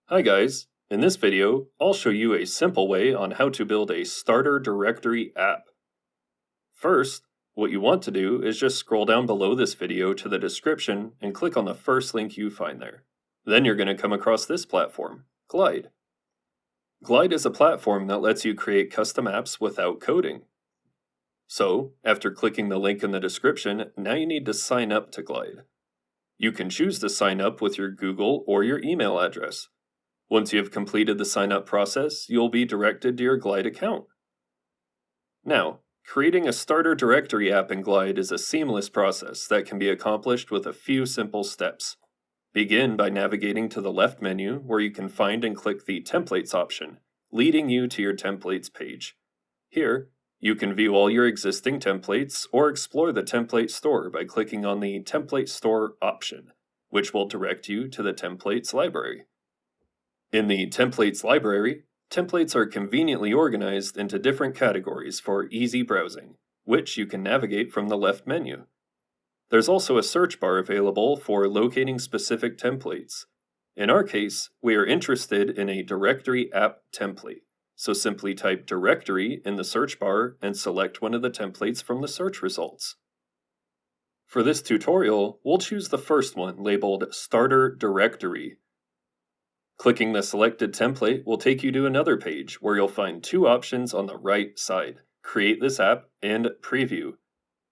Hi guys, in this video, I'll show you a simple way on how to build a starter directory app. First, what you want to do is just scroll down below this video to the description and click on the first link you find there. Then you're going to come across this platform, Glide. Glide is a platform that lets you create custom apps without coding. So, after clicking the link in the description, now you need to sign up to Glide. You can choose to sign up with your Google or your email address. Once you have completed the sign-up process, you'll be directed to your Glide account. Now, creating a starter directory app in Glide is a seamless process that can be accomplished with a few simple steps. Begin by navigating to the left menu where you can find and click the Templates option, leading you to your Templates page. Here, you can view all your existing templates or explore the template store by clicking on the Template Store option, which will direct you to the Templates library. In the Templates library, templates are conveniently organized into different categories for easy browsing, which you can navigate from the left menu. There's also a search bar available for locating specific templates. In our case, we are interested in a directory app template, so simply type directory in the search bar and select one of the templates from the search results. For this tutorial, we'll choose the first one labeled Starter Directory. Clicking the selected template will take you to another page where you'll find two options on the right side, Create this app and Preview.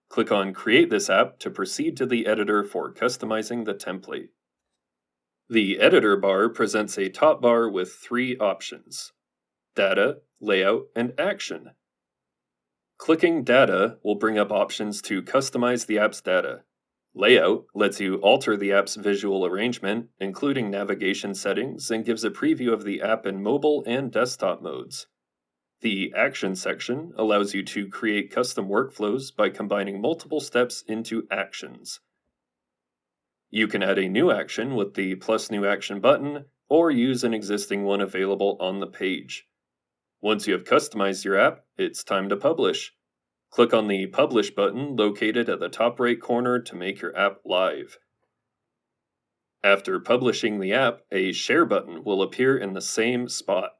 Click on Create this app to proceed to the editor for customizing the template. The editor bar presents a top bar with three options: Data, Layout, and Action. Clicking Data will bring up options to customize the app's data. Layout lets you alter the app's visual arrangement, including navigation settings, and gives a preview of the app in mobile and desktop modes. The Action section allows you to create custom workflows by combining multiple steps into actions. You can add a new action with the plus new action button, or use an existing one available on the page. Once you have customized your app, it's time to publish. Click on the Publish button located at the top right corner to make your app live. After publishing the app, a Share button will appear in the same spot.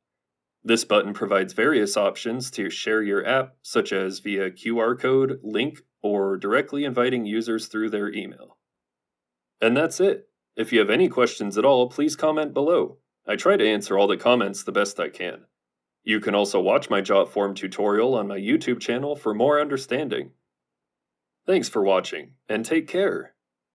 This button provides various options to share your app, such as via QR code, link, or directly inviting users through their email. And that's it. If you have any questions at all, please comment below. I try to answer all the comments the best I can. You can also watch my Jotform tutorial on my YouTube channel for more understanding. Thanks for watching, and take care.